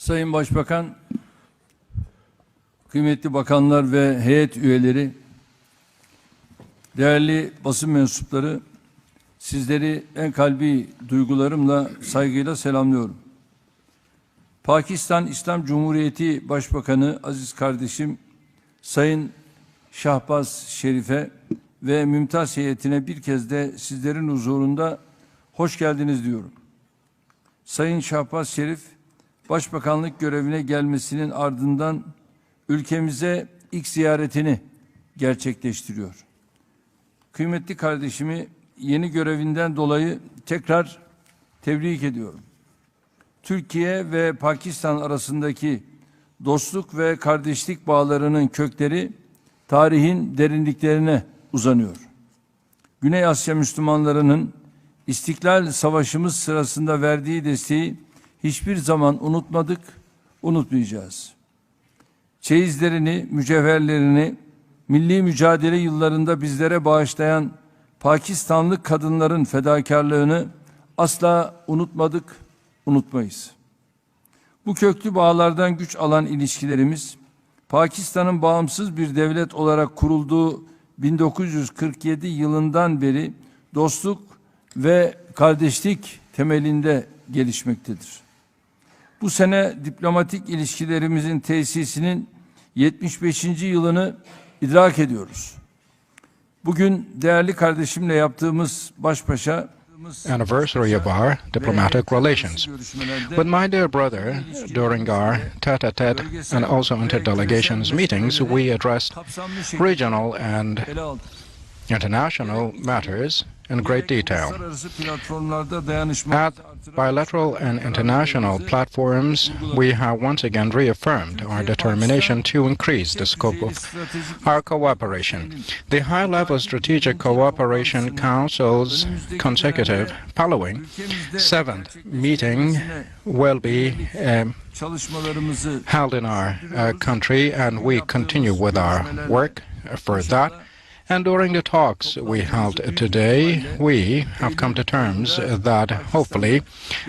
Sayın Başbakan, kıymetli bakanlar ve heyet üyeleri, değerli basın mensupları, sizleri en kalbi duygularımla, saygıyla selamlıyorum. Pakistan İslam Cumhuriyeti Başbakanı aziz kardeşim Sayın Şehbaz Şerif'e ve mümtaz heyetine bir kez de sizlerin huzurunda hoş geldiniz diyorum. Sayın Şehbaz Şerif, Başbakanlık görevine gelmesinin ardından ülkemize ilk ziyaretini gerçekleştiriyor. Kıymetli kardeşimi yeni görevinden dolayı tekrar tebrik ediyorum. Türkiye ve Pakistan arasındaki dostluk ve kardeşlik bağlarının kökleri tarihin derinliklerine uzanıyor. Güney Asya Müslümanlarının İstiklal Savaşımız sırasında verdiği desteği hiçbir zaman unutmadık, unutmayacağız. Çeyizlerini, mücevherlerini milli mücadele yıllarında bizlere bağışlayan Pakistanlı kadınların fedakarlığını asla unutmadık, unutmayız. Bu köklü bağlardan güç alan ilişkilerimiz, Pakistan'ın bağımsız bir devlet olarak kurulduğu 1947 yılından beri dostluk ve kardeşlik temelinde gelişmektedir. Bu sene diplomatik ilişkilerimizin tesisinin 75. yılını idrak ediyoruz. Bugün değerli kardeşimle yaptığımız baş başa anniversary of our diplomatic relations. With my dear brother, during our tete-a-tete and also interdelegations meetings, we addressed regional and international matters in great detail. At bilateral and international platforms, we have once again reaffirmed our determination to increase the scope of our cooperation. The High-Level Strategic Cooperation Council's consecutive following 7th meeting will be held in our country, and we continue with our work for that. And during the talks we held today, we have come to terms that hopefully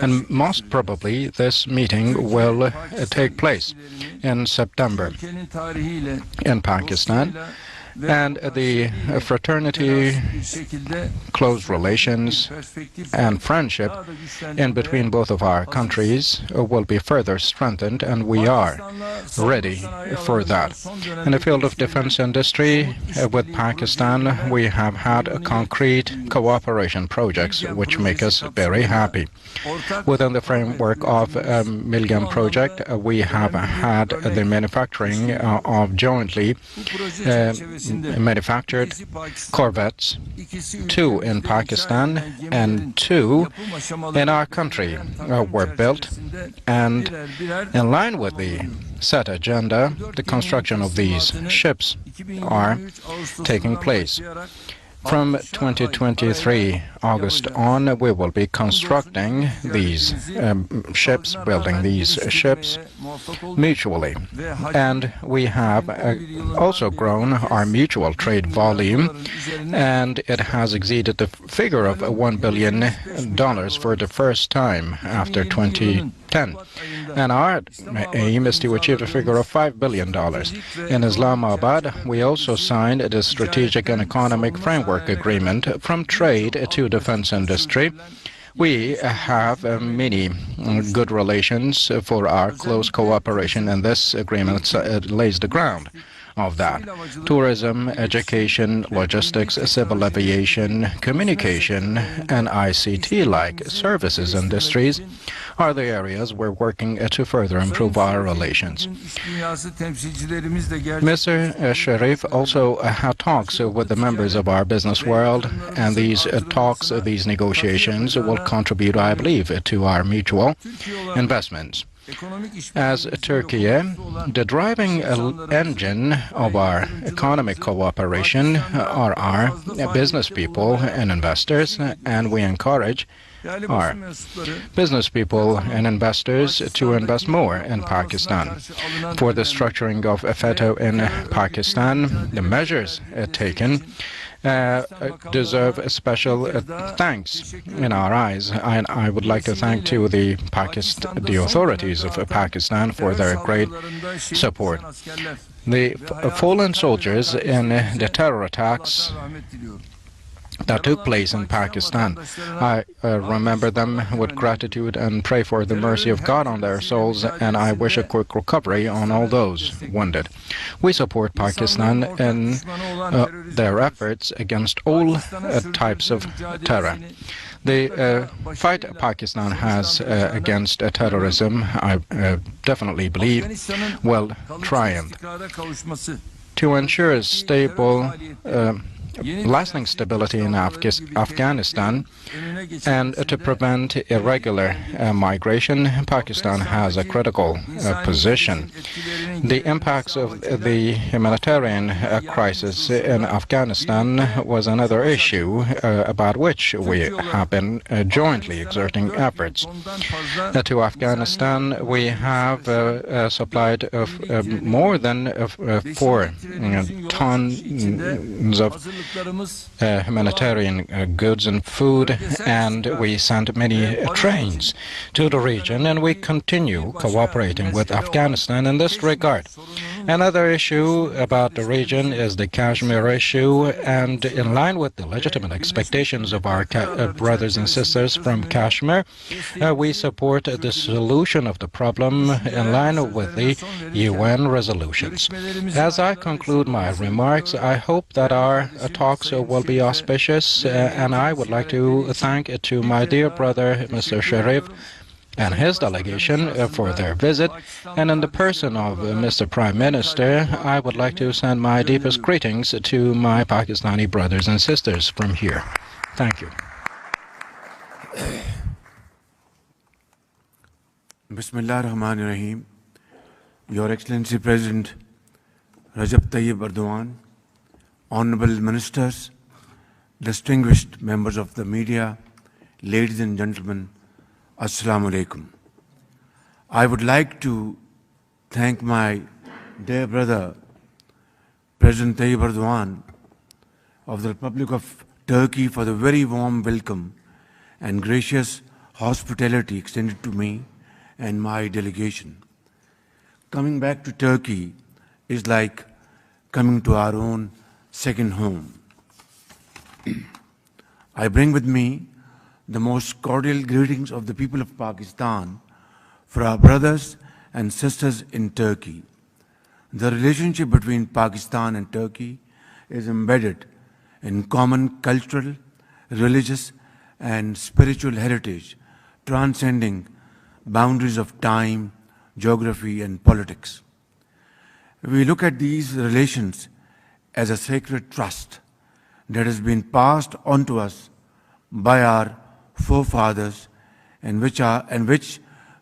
and most probably this meeting will take place in September in Pakistan. And the fraternity, close relations, and friendship in between both of our countries will be further strengthened, and we are ready for that. In the field of defense industry, with Pakistan, we have had concrete cooperation projects which make us very happy. Within the framework of Milgam project, we have had the manufacturing of jointly manufactured corvettes, 2 in Pakistan and 2 in our country were built, and in line with the set agenda, the construction of these ships are taking place. From 2023 August on, we will be constructing these ships, building these ships mutually. And we have also grown our mutual trade volume, and it has exceeded the figure of $1 billion for the first time after 2010. And our aim is to achieve a figure of $5 billion. In Islamabad, we also signed the Strategic and Economic Framework Agreement from trade to defense industry. We have many good relations for our close cooperation, and this agreement lays the ground of that. Tourism, education, logistics, civil aviation, communication, and ICT-like services industries are the areas we're working to further improve our relations. Mr. Sharif also had talks with the members of our business world, and these talks, these negotiations will contribute, I believe, to our mutual investments. As Turkey, the driving engine of our economic cooperation are our business people and investors, and we encourage our business people and investors to invest more in Pakistan. For the structuring of FETO in Pakistan, the measures taken deserve a special thanks in our eyes. And I would like to thank to the authorities of Pakistan for their great support. The fallen soldiers in the terror attacks that took place in Pakistan, I remember them with gratitude and pray for the mercy of God on their souls, and I wish a quick recovery on all those wounded. We support Pakistan in their efforts against all types of terror. The fight Pakistan has against terrorism, I definitely believe, will triumph. To ensure a stable lasting stability in Afghanistan and to prevent irregular migration, Pakistan has a critical position. The impacts of the humanitarian crisis in Afghanistan was another issue about which we have been jointly exerting efforts. To Afghanistan, we have supplied more than 4 tons of humanitarian goods and food, and we sent many trains to the region, and we continue cooperating with Afghanistan in this regard. Another issue about the region is the Kashmir issue, and in line with the legitimate expectations of our brothers and sisters from Kashmir, we support the solution of the problem in line with the UN resolutions. As I conclude my remarks, I hope that our talks will be auspicious, and I would like to thank to my dear brother, Mr. Sharif, and his delegation for their visit, and in the person of Mr. Prime Minister, I would like to send my deepest greetings to my Pakistani brothers and sisters from here. Thank you. Bismillah ar-Rahman ar-Rahim. Your Excellency President Rajab Tayyip Erdwan, Honorable Ministers, distinguished members of the media, ladies and gentlemen, Assalamu alaikum. I would like to thank my dear brother, President Tayyip Erdogan of the Republic of Turkey, for the very warm welcome and gracious hospitality extended to me and my delegation. Coming back to Turkey is like coming to our own second home. I bring with me the most cordial greetings of the people of Pakistan for our brothers and sisters in Turkey. The relationship between Pakistan and Turkey is embedded in common cultural, religious, and spiritual heritage, transcending boundaries of time, geography, and politics. We look at these relations as a sacred trust that has been passed on to us by our forefathers, and which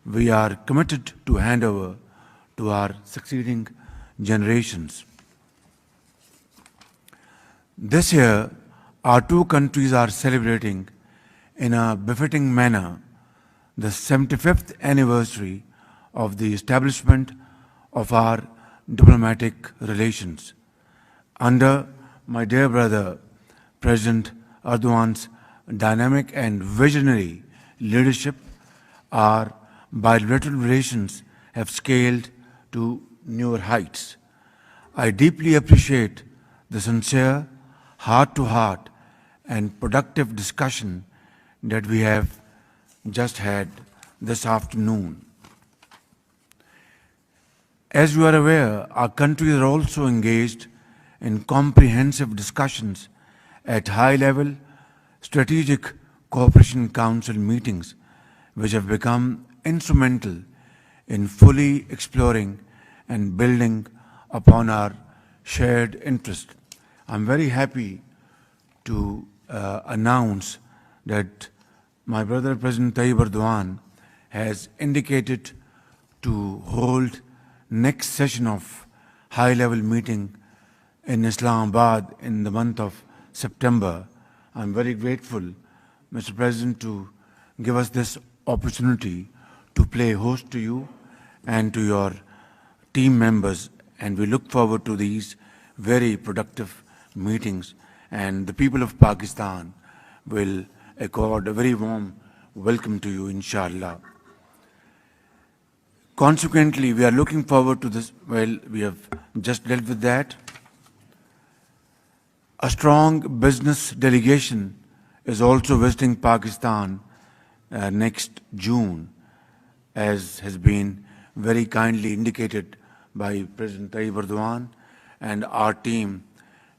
we are committed to hand over to our succeeding generations. This year, our two countries are celebrating in a befitting manner the 75th anniversary of the establishment of our diplomatic relations. Under my dear brother, President Erdogan's dynamic and visionary leadership, our bilateral relations have scaled to newer heights. I deeply appreciate the sincere, heart-to-heart and productive discussion that we have just had this afternoon. As you are aware, our countries are also engaged in comprehensive discussions at high-level Strategic Cooperation Council meetings, which have become instrumental in fully exploring and building upon our shared interest. I'm very happy to announce that my brother President Tayyip Erdogan has indicated to hold next session of high-level meeting in Islamabad in the month of September. I'm very grateful, Mr. President, to give us this opportunity to play host to you and to your team members, and we look forward to these very productive meetings and the people of Pakistan will accord a very warm welcome to you, inshallah. Consequently, we are looking forward to this. Well, we have just dealt with that. A strong business delegation is also visiting Pakistan next June, as has been very kindly indicated by President Erdwan, and our team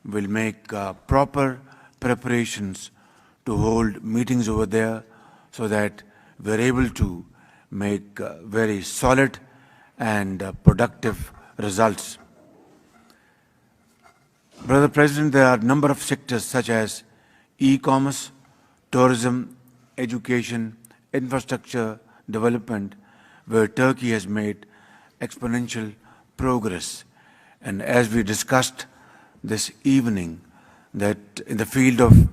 will make proper preparations to hold meetings over there so that we're able to make very solid and productive results. Brother President, there are a number of sectors such as e-commerce, tourism, education, infrastructure development, where Turkey has made exponential progress. And as we discussed this evening, that in the field of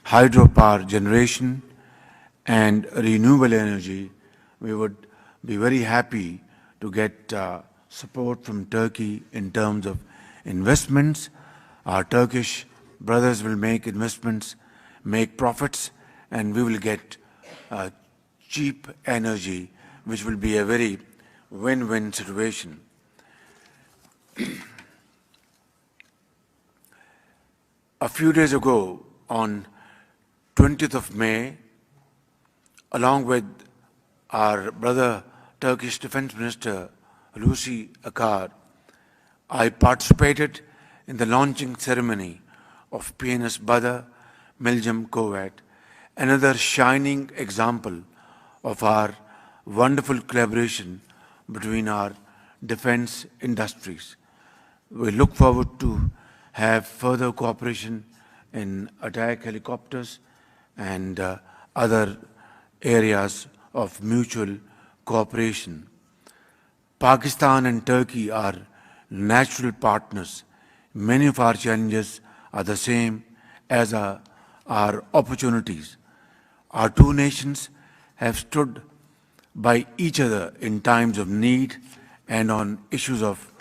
hydropower generation and renewable energy, we would be very happy to get support from Turkey in terms of investments. Our Turkish brothers will make investments, make profits, and we will get cheap energy, which will be a very win-win situation. A few days ago, on 20th of May, along with our brother Turkish Defense Minister Hulusi Akar, I participated in the launching ceremony of PNS Badr Miljam Kovat, another shining example of our wonderful collaboration between our defense industries. We look forward to have further cooperation in attack helicopters and other areas of mutual cooperation. Pakistan and Turkey are natural partners. Many of our challenges are the same as our opportunities. Our two nations have stood by each other in times of need and on issues of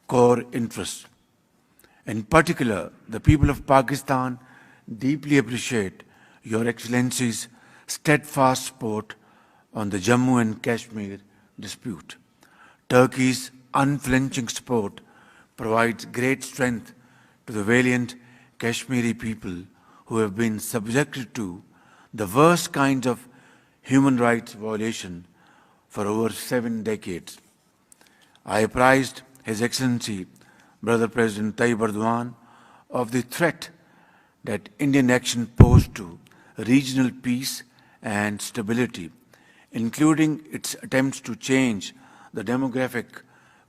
core interest. In particular, the people of Pakistan deeply appreciate Your Excellency's steadfast support on the Jammu and Kashmir dispute. Turkey's unflinching support provides great strength to the valiant Kashmiri people who have been subjected to the worst kinds of human rights violation for over 7 decades. I apprised His Excellency, Brother President Erdwan, of the threat that Indian action posed to regional peace and stability, including its attempts to change the demographic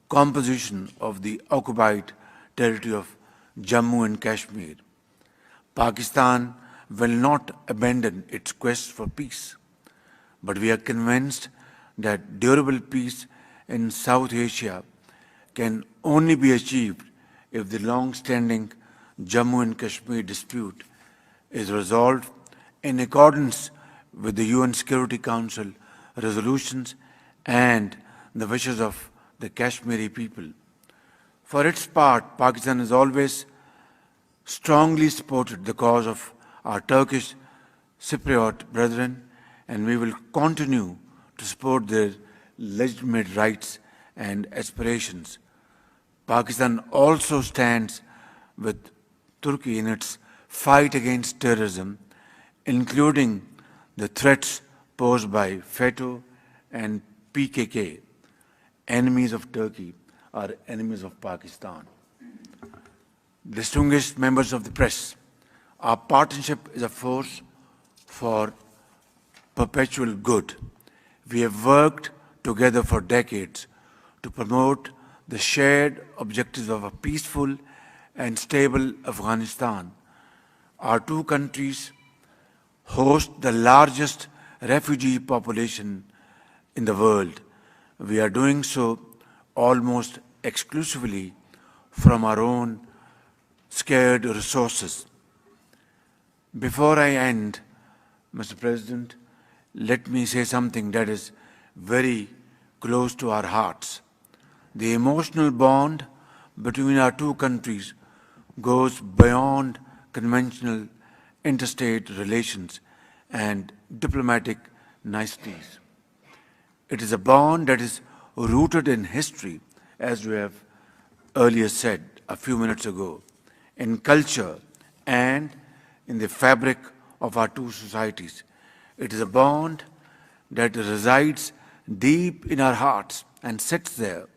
composition of the occupied territory of Jammu and Kashmir. Pakistan will not abandon its quest for peace, but we are convinced that durable peace in South Asia can only be achieved if the long-standing Jammu and Kashmir dispute is resolved in accordance with the UN Security Council resolutions and the wishes of the Kashmiri people. For its part, Pakistan has always strongly supported the cause of our Turkish Cypriot brethren, and we will continue to support their legitimate rights and aspirations. Pakistan also stands with Turkey in its fight against terrorism, including the threats posed by FETÖ and PKK. Enemies of Turkey are enemies of Pakistan. Distinguished members of the press, our partnership is a force for perpetual good. We have worked together for decades to promote the shared objectives of a peaceful and stable Afghanistan. Our two countries host the largest refugee population in the world. We are doing so almost exclusively from our own scarce resources. Before I end, Mr. President, let me say something that is very close to our hearts. The emotional bond between our two countries goes beyond conventional interstate relations and diplomatic niceties. It is a bond that is rooted in history, as we have earlier said a few minutes ago, in culture and in the fabric of our two societies. It is a bond that resides deep in our hearts and sits there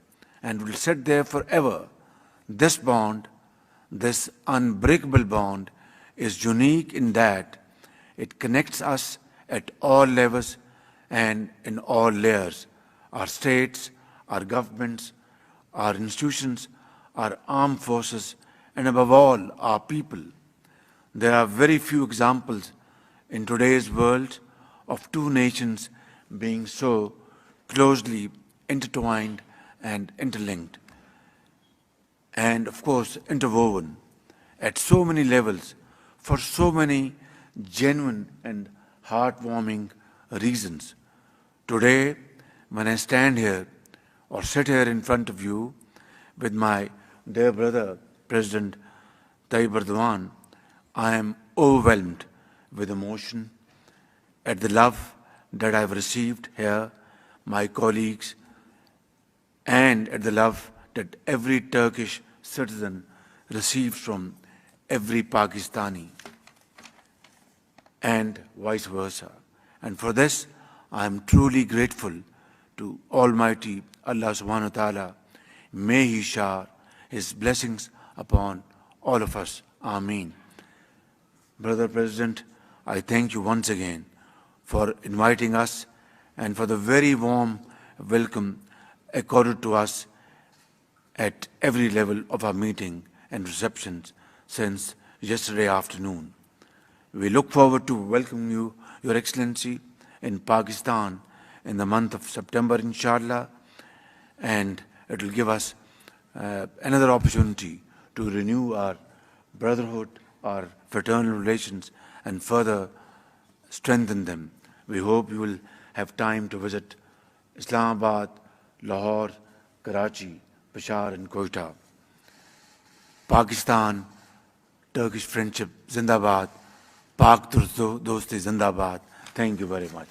and will sit there forever. This bond, this unbreakable bond, is unique in that it connects us at all levels and in all layers. Our states, our governments, our institutions, our armed forces, and above all, our people. There are very few examples in today's world of two nations being so closely intertwined and interlinked, and of course interwoven at so many levels for so many genuine and heartwarming reasons. Today, when I stand here or sit here in front of you with my dear brother, President Erdwan, I am overwhelmed with emotion at the love that I've received here, my colleagues, and at the love that every Turkish citizen receives from every Pakistani, and vice versa. And for this, I am truly grateful to Almighty Allah subhanahu wa ta'ala. May He shower His blessings upon all of us. Ameen. Brother President, I thank you once again for inviting us and for the very warm welcome accorded to us at every level of our meeting and receptions since yesterday afternoon. We look forward to welcoming you, Your Excellency, in Pakistan in the month of September, inshallah, and it will give us another opportunity to renew our brotherhood, our fraternal relations, and further strengthen them. We hope you will have time to visit Islamabad, Lahore, Karachi, Peshawar, and Quetta. Pakistan, Turkish friendship, Zindabad. Pak Dosti Zindabad. Thank you very much.